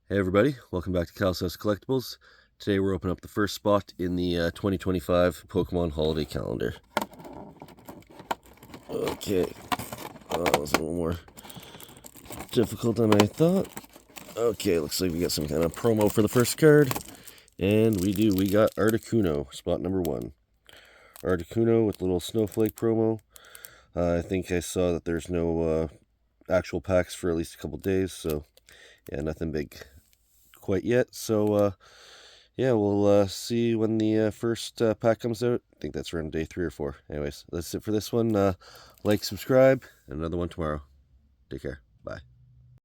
Hey everybody, welcome back to Cal's House Collectibles. Today we're opening up the first spot in the 2025 Pokemon Holiday Calendar. Okay, that was a little more difficult than I thought. Okay, looks like we got some kind of promo for the first card. And we do, we got Articuno, spot number 1. Articuno with a little snowflake promo. I think I saw that there's no actual packs for at least a couple days, so yeah, nothing big quite yet. So yeah, we'll see when the first pack comes out. I think that's around day 3 or 4. Anyways, that's it for this one. Like, subscribe, and another one tomorrow. Take care.